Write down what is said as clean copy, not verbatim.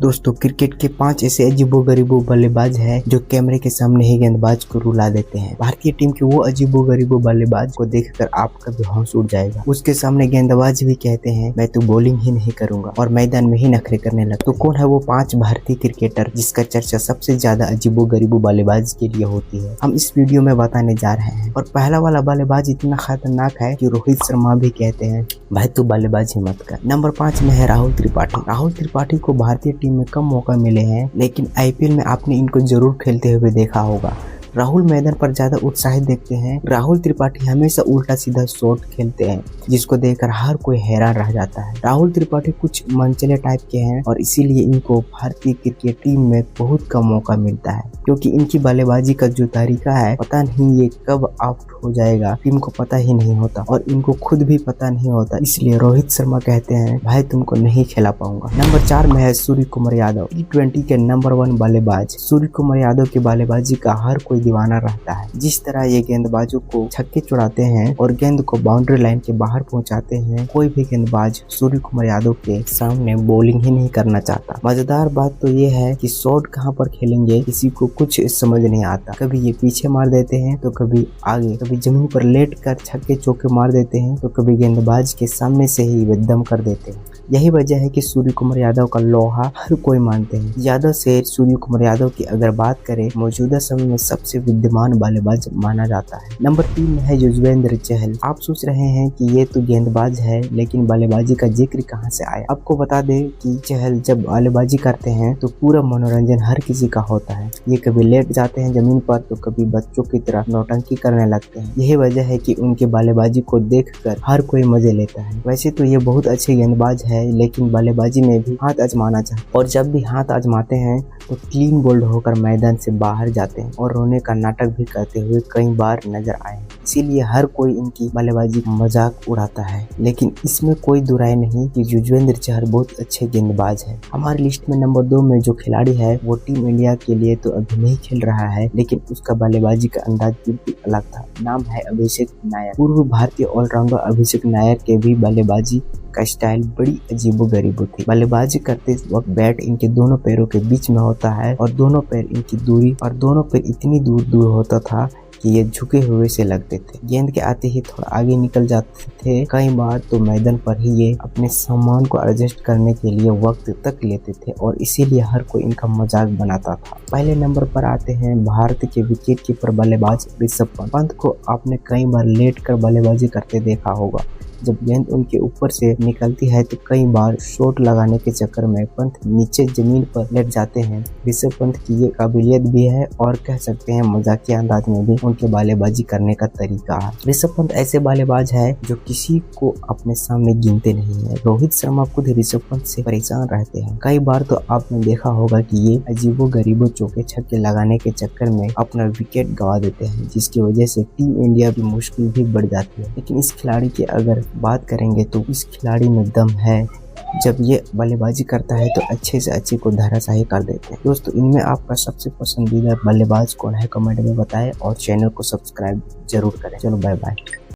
दोस्तों क्रिकेट के 5 ऐसे अजीबो-गरीबो बल्लेबाज हैं जो कैमरे के सामने ही गेंदबाज को रुला देते हैं। भारतीय टीम के वो अजीबो-गरीबो बल्लेबाज को देखकर आपका भी होश उड़ जाएगा। उसके सामने गेंदबाज भी कहते हैं मैं तो बॉलिंग ही नहीं करूंगा और मैदान में ही नखरे करने लगते। तो कौन है वो 5 भारतीय क्रिकेटर जिसका चर्चा सबसे ज्यादा अजीबो-गरीबो बल्लेबाज के लिए होती है, हम इस वीडियो में बताने जा रहे हैं। और पहला वाला बल्लेबाज इतना खतरनाक है कि रोहित शर्मा भी कहते हैं भाई तू बल्लेबाजी मत कर। नंबर 5 में है राहुल त्रिपाठी। राहुल त्रिपाठी को भारतीय टीम में कम मौका मिले हैं, लेकिन आईपीएल में आपने इनको जरूर खेलते हुए देखा होगा। राहुल मैदान पर ज्यादा उत्साहित देखते हैं। राहुल त्रिपाठी हमेशा उल्टा सीधा शॉट खेलते हैं जिसको देखकर हर कोई हैरान रह जाता है। राहुल त्रिपाठी कुछ मनचले टाइप के हैं और इसीलिए इनको भारतीय क्रिकेट टीम में बहुत कम मौका मिलता है, क्योंकि इनकी बल्लेबाजी का जो तरीका है पता नहीं ये कब आउट हो जाएगा, टीम को पता ही नहीं होता और इनको खुद भी पता नहीं होता। इसलिए रोहित शर्मा कहते हैं भाई तुमको नहीं खिला पाऊंगा। नंबर 4 में है सूर्य कुमार यादव। T20 के नंबर 1 बल्लेबाज सूर्य कुमार यादव की बल्लेबाजी का हर कोई दीवाना रहता है। जिस तरह ये गेंदबाजों को छक्के छुड़ाते हैं और गेंद को बाउंड्री लाइन के बाहर पहुंचाते हैं, कोई भी गेंदबाज सूर्य कुमार यादव के सामने बॉलिंग ही नहीं करना चाहता। मजेदार बात तो ये है कि शॉट कहां पर खेलेंगे किसी को कुछ समझ नहीं आता। कभी ये पीछे मार देते हैं तो कभी आगे, कभी जमीन पर लेट कर छक्के चौके मार देते हैं तो कभी गेंदबाज के सामने से ही वे दम कर देते हैं। यही वजह है कि सूर्य कुमार यादव का लोहा हर कोई मानते हैं। यादव से सूर्य कुमार यादव की अगर बात करें, मौजूदा समय में सबसे विद्यमान बल्लेबाज माना जाता है। नंबर 3 में है युजवेंद्र चहल। आप सोच रहे हैं कि ये तो गेंदबाज है, लेकिन बल्लेबाजी का जिक्र कहां से आया। आपको बता दें कि चहल जब बल्लेबाजी करते हैं तो पूरा मनोरंजन हर किसी का होता है। ये कभी लेट जाते हैं जमीन पर तो कभी बच्चों की तरह नौटंकी करने लगते हैं। यही वजह है कि उनके बल्लेबाजी को देखकर हर कोई मजे लेता है। वैसे तो ये बहुत अच्छे गेंदबाज है, लेकिन बल्लेबाजी में भी हाथ आजमाना चाहिए और जब भी हाथ आजमाते हैं तो क्लीन बोल्ड होकर मैदान से बाहर जाते हैं और रोने का नाटक भी करते हुए कई बार नजर आए। इसीलिए हर कोई इनकी बल्लेबाजी का मजाक उड़ाता है, लेकिन इसमें कोई दुराई नहीं कि युजवेंद्र चहल बहुत अच्छे गेंदबाज है। हमारी लिस्ट में नंबर 2 में जो खिलाड़ी है वो टीम इंडिया के लिए तो अभी नहीं खेल रहा है, लेकिन उसका बल्लेबाजी का अंदाज बिल्कुल अलग था। नाम है अभिषेक नायर। पूर्व भारतीय ऑलराउंडर अभिषेक नायर के भी बल्लेबाजी का स्टाइल बड़ी अजीबो-गरीबो थी। बल्लेबाजी करते वक्त बैट इनके दोनों पैरों के बीच में होता है और दोनों पैर इनकी दूरी और दोनों पैर इतनी दूर होता था कि ये झुके हुए से लगते थे। गेंद के आते ही थोड़ा आगे निकल जाते थे। कई बार तो मैदान पर ही ये अपने सामान को एडजस्ट करने के लिए वक्त तक लेते थे और इसीलिए हर कोई इनका मजाक बनाता था। पहले नंबर पर आते हैं भारत के विकेट कीपर बल्लेबाज ऋषभ पंत। पंत को आपने कई बार लेट कर बल्लेबाजी करते देखा होगा। जब गेंद उनके ऊपर से निकलती है तो कई बार शॉट लगाने के चक्कर में पंत नीचे जमीन पर लेट जाते हैं। ऋषभ पंत की ये काबिलियत भी है और कह सकते हैं मजाकिया अंदाज में भी उनके बल्लेबाजी करने का तरीका है। ऋषभ पंत ऐसे बल्लेबाज है जो किसी को अपने सामने गिनते नहीं है। रोहित शर्मा खुद ऋषभ पंत से परेशान रहते हैं। कई बार तो आपने देखा होगा कि ये अजीबो-गरीबो चौके छक्के लगाने के चक्कर में अपना विकेट गंवा देते हैं, जिसकी वजह से टीम इंडिया की मुश्किल भी बढ़ जाती है। लेकिन इस खिलाड़ी की अगर बात करेंगे तो इस खिलाड़ी में दम है। जब ये बल्लेबाजी करता है तो अच्छे से अच्छे को धराशायी कर देते हैं। दोस्तों इनमें आपका सबसे पसंदीदा बल्लेबाज कौन है कमेंट में बताएं और चैनल को सब्सक्राइब जरूर करें। चलो बाय बाय।